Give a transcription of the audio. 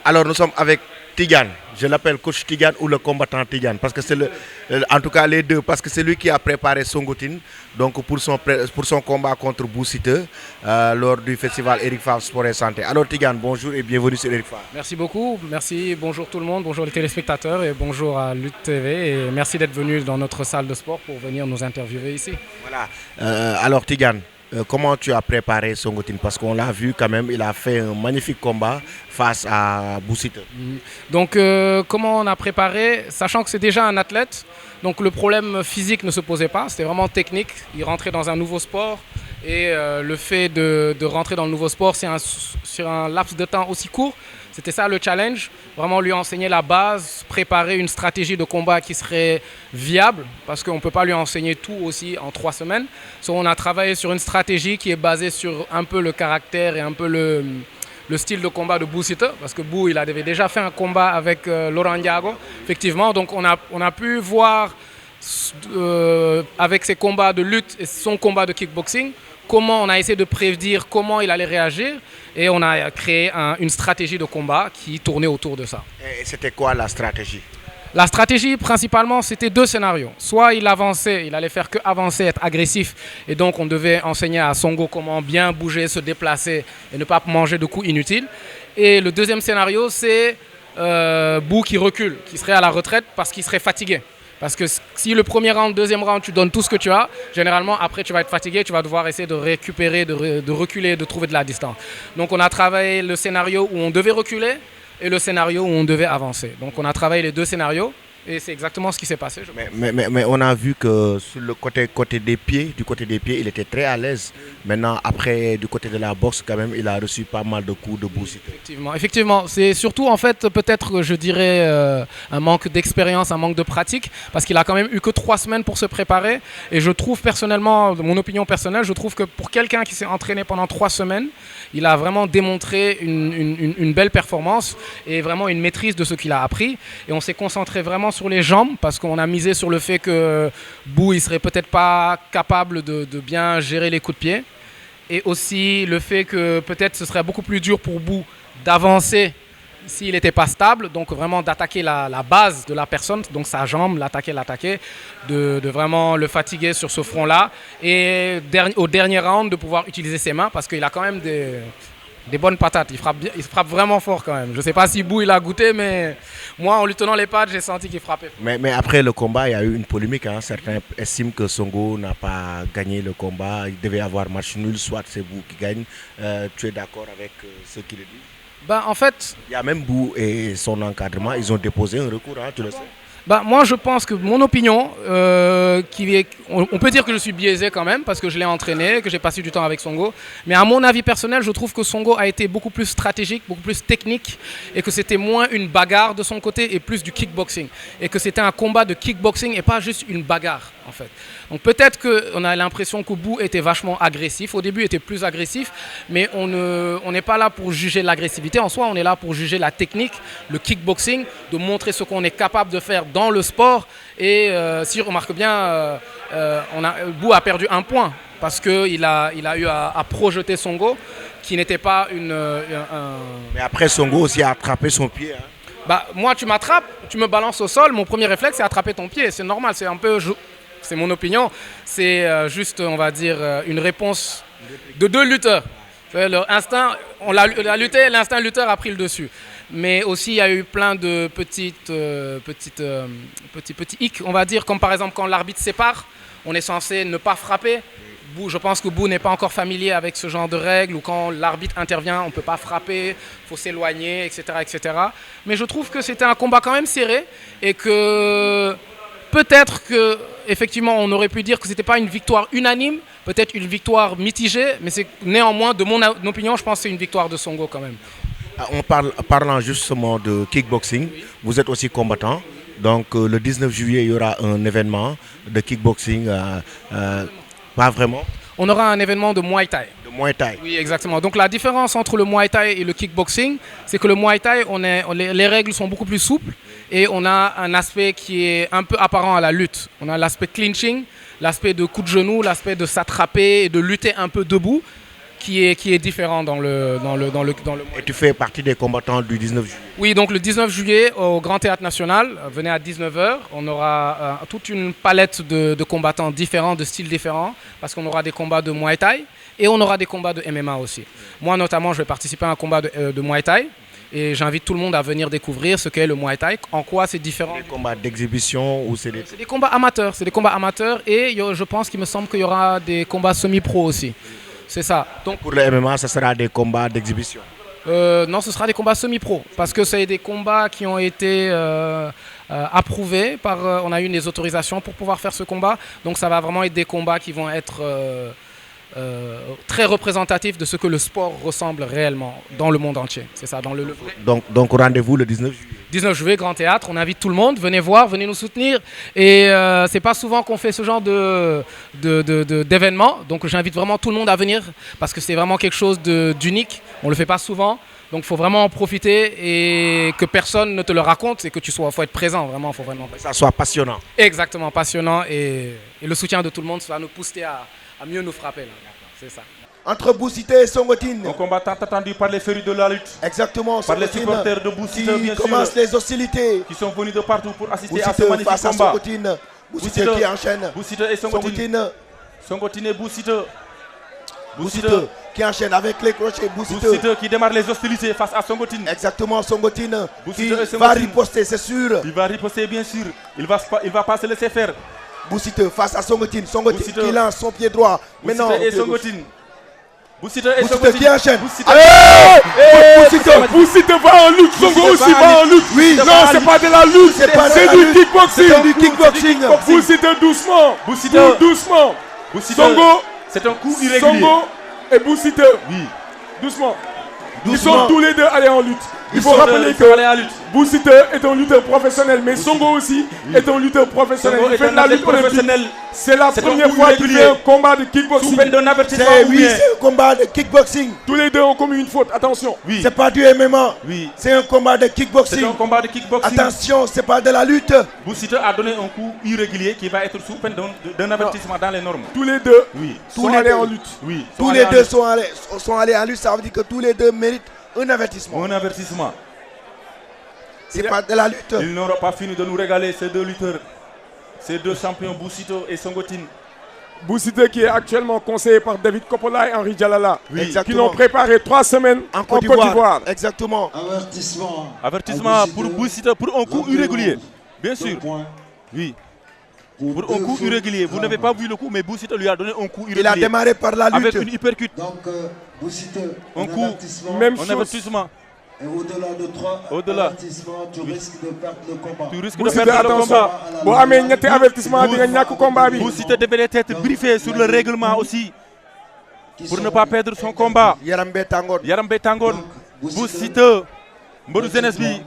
Alors nous sommes avec Tidiane. Je l'appelle coach Tidiane ou le combattant Tidiane parce que c'est en tout cas les deux parce que c'est lui qui a préparé Songotine donc pour son combat contre Boussiteux lors du festival Eric Favre Sport et Santé. Alors Tidiane, bonjour et bienvenue sur Eric Favre. Merci beaucoup, merci, bonjour tout le monde, bonjour les téléspectateurs et bonjour à Lutte TV et merci d'être venu dans notre salle de sport pour venir nous interviewer ici. Voilà. Alors Tidiane, comment tu as préparé Songotine? Parce qu'on l'a vu quand même, il a fait un magnifique combat face à Boussiteux. Donc comment on a préparé, sachant que c'est déjà un athlète, donc le problème physique ne se posait pas, c'était vraiment technique, il rentrait dans un nouveau sport et le fait de rentrer dans le nouveau sport sur un laps de temps aussi court, c'était ça le challenge, vraiment lui enseigner la base, préparer une stratégie de combat qui serait viable, parce qu'on ne peut pas lui enseigner tout aussi en 3 semaines. So, on a travaillé sur une stratégie qui est basée sur un peu le caractère et un peu le style de combat de Boussiteux, parce que Bou, il avait déjà fait un combat avec Laurent Ndiago, effectivement, donc on a pu voir avec ses combats de lutte et son combat de kickboxing, comment on a essayé de prédire comment il allait réagir et on a créé une stratégie de combat qui tournait autour de ça. Et c'était quoi la stratégie? La stratégie, principalement, c'était 2 scénarios. Soit il avançait, il allait faire que avancer, être agressif. Et donc, on devait enseigner à Songo comment bien bouger, se déplacer et ne pas manger de coups inutiles. Et le deuxième scénario, c'est Bou qui recule, qui serait à la retraite parce qu'il serait fatigué. Parce que si le premier round, deuxième round, tu donnes tout ce que tu as, généralement, après, tu vas être fatigué, tu vas devoir essayer de récupérer, de reculer, de trouver de la distance. Donc, on a travaillé le scénario où on devait reculer et le scénario où on devait avancer. Donc, on a travaillé les 2 scénarios et c'est exactement ce qui s'est passé. Mais on a vu que sur le côté des pieds, il était très à l'aise. Maintenant, après, du côté de la boxe, quand même, il a reçu pas mal de coups de Boussiteux. Effectivement. C'est surtout, en fait, peut-être, je dirais, un manque d'expérience, un manque de pratique, parce qu'il a quand même eu que 3 semaines pour se préparer. Et je trouve personnellement, mon opinion personnelle, je trouve que pour quelqu'un qui s'est entraîné pendant 3 semaines, il a vraiment démontré une belle performance et vraiment une maîtrise de ce qu'il a appris. Et on s'est concentré vraiment sur les jambes parce qu'on a misé sur le fait que Bou, il serait peut-être pas capable de bien gérer les coups de pied. Et aussi le fait que peut-être ce serait beaucoup plus dur pour Bou d'avancer s'il n'était pas stable, donc vraiment d'attaquer la base de la personne, donc sa jambe, l'attaquer, de vraiment le fatiguer sur ce front-là. Et au dernier round, de pouvoir utiliser ses mains parce qu'il a quand même des bonnes patates. Il frappe vraiment fort quand même. Je ne sais pas si Bou il a goûté, mais moi, en lui tenant les pattes, j'ai senti qu'il frappait. Mais après le combat, il y a eu une polémique. Hein. Certains estiment que Songo n'a pas gagné le combat. Il devait avoir match nul, soit c'est Bou qui gagne. Tu es d'accord avec ceux qui le disent? En fait, il y a même Bou et son encadrement, ils ont déposé un recours, hein, tu le sais. Moi, je pense que mon opinion, on peut dire que je suis biaisé quand même parce que je l'ai entraîné, que j'ai passé du temps avec Songo. Mais à mon avis personnel, je trouve que Songo a été beaucoup plus stratégique, beaucoup plus technique et que c'était moins une bagarre de son côté et plus du kickboxing. Et que c'était un combat de kickboxing et pas juste une bagarre en fait. Donc peut-être qu'on a l'impression que Bou était vachement agressif. Au début, il était plus agressif, mais on n'est pas là pour juger l'agressivité. En soi, on est là pour juger la technique, le kickboxing, de montrer ce qu'on est capable de faire dans le sport. Et si on remarque bien, Bou a perdu 1 point parce qu'il a eu à projeter Songo, qui n'était pas Mais après, Songo aussi a attrapé son pied. Hein. Moi, tu m'attrapes, tu me balances au sol, mon premier réflexe, c'est attraper ton pied. C'est normal, c'est un peu... C'est mon opinion, c'est juste, on va dire, une réponse de 2 lutteurs. Leur instinct, on a lutté, l'instinct lutteur a pris le dessus. Mais aussi, il y a eu plein de petits hicks, on va dire, comme par exemple quand l'arbitre sépare, on est censé ne pas frapper. Je pense que Bou n'est pas encore familier avec ce genre de règles, ou quand l'arbitre intervient, on ne peut pas frapper, il faut s'éloigner, etc., etc. Mais je trouve que c'était un combat quand même serré et que... Peut-être qu'effectivement, on aurait pu dire que ce n'était pas une victoire unanime, peut-être une victoire mitigée, mais c'est néanmoins, de mon opinion, je pense que c'est une victoire de Songo quand même. Parlant justement de kickboxing, vous êtes aussi combattant. Donc le 19 juillet, il y aura un événement de kickboxing, pas vraiment. On aura un événement de Muay Thai. De Muay Thai. Oui, exactement. Donc la différence entre le Muay Thai et le kickboxing, c'est que le Muay Thai, les règles sont beaucoup plus souples et on a un aspect qui est un peu apparent à la lutte. On a l'aspect clinching, l'aspect de coup de genou, l'aspect de s'attraper et de lutter un peu debout. qui est différent dans le Et tu fais partie des combattants du 19 juillet. Oui, donc le 19 juillet au Grand Théâtre National, venez à 19 h. On aura toute une palette de combattants différents, de styles différents, parce qu'on aura des combats de Muay Thai et on aura des combats de MMA aussi. Moi notamment, je vais participer à un combat de Muay Thai. Et j'invite tout le monde à venir découvrir ce qu'est le Muay Thai, en quoi c'est différent. Des combats d'exhibition ou c'est des combats amateurs, c'est des combats amateurs et je pense qu'il me semble qu'il y aura des combats semi-pro aussi. C'est ça. Donc, pour le MMA, ce sera des combats d'exhibition. Non, ce sera des combats semi-pro parce que c'est des combats qui ont été approuvés par. On a eu des autorisations pour pouvoir faire ce combat, donc ça va vraiment être des combats qui vont être très représentatif de ce que le sport ressemble réellement dans le monde entier. C'est ça, dans le vrai. Donc rendez-vous le 19 juillet. 19 juillet, Grand Théâtre, on invite tout le monde, venez voir, venez nous soutenir. Et c'est pas souvent qu'on fait ce genre d'événement, donc j'invite vraiment tout le monde à venir parce que c'est vraiment quelque chose d'unique, on le fait pas souvent. Donc il faut vraiment en profiter et que personne ne te le raconte et que tu sois, faut être présent, vraiment, faut vraiment. Que ça soit passionnant. Exactement, passionnant et le soutien de tout le monde, ça va nous pousser à mieux nous frapper. C'est ça. Entre Bou Siteu et Songotine. Un combat tant attendu par les férus de la lutte. Exactement, par les supporters de Bou Siteu, bien sûr. Qui commencent les hostilités. Qui sont venus de partout pour assister Bou à ce magnifique face combat. À Songotine. Bou Siteu qui enchaîne. Bou Siteu et Songotine. Songotine et Bou Siteu. Bou Siteu qui enchaîne avec les crochets. Bou Siteu qui démarre les hostilités face à Songotine. Exactement, Songotine qui va riposter, c'est sûr. Il va riposter, bien sûr. Il va pas se laisser faire. Bou Siteu face à Songotine. Songotine qui lance son pied droit. Maintenant, et Songotine. Bou Siteu et Songotine qui enchaîne. Bou Siteu va en lutte, Songo aussi va en lutte. Oui, non, c'est pas de la lutte, c'est du kickboxing. C'est du kickboxing. Bou Siteu doucement. Bou Siteu doucement. Songo, c'est un coup irrégulier. Songo et Bou Siteu. Oui. Doucement. Ils sont tous les deux allés en lutte. Il faut rappeler que Bou Siteu est un lutteur professionnel, mais Songo aussi est un lutteur professionnel. Il fait de la lutte professionnelle. C'est la première fois qu'il fait un combat de kickboxing. Sous peine d'un avertissement. Oui, c'est un combat de kickboxing. Tous les deux ont commis une faute, attention. Oui. C'est pas du MMA. Oui. C'est un combat de kickboxing. C'est un combat de kickboxing. Attention, c'est pas de la lutte. Bou Siteu a donné un coup irrégulier qui va être sous peine d'un avertissement dans les normes. Tous les deux sont allés en lutte. Oui. Tous les deux sont allés en lutte, ça veut dire que tous les deux méritent un avertissement. Un avertissement. C'est pas de la lutte. Ils n'auront pas fini de nous régaler, ces deux lutteurs. Ces deux champions, Bou Siteu et Songotine. Bou Siteu qui est actuellement conseillé par David Coppola et Henri Djalala. Oui, qui l'ont préparé 3 semaines en Côte d'Ivoire. Exactement. Avertissement pour Bou Siteu pour un coup irrégulier. Bien sûr. Oui. Pour un coup irrégulier. Vous n'avez pas vu le coup, mais Bou Siteu lui a donné un coup irrégulier. Il a démarré par la lutte. Avec une uppercut. Donc, Bou Siteu, un coup, même un avertissement. Et au-delà de 3 avertissements, tu risques de perdre le combat. Tu risques de perdre le combat. Bon, amé ñetti avertissement di nga ñàkk combat bi. Bou Siteu devait être briefé sur le règlement aussi pour ne pas perdre son combat. Yaram be tàngoon. Yaram be tàngoon. Bou Siteu, mbaru jeunesse bi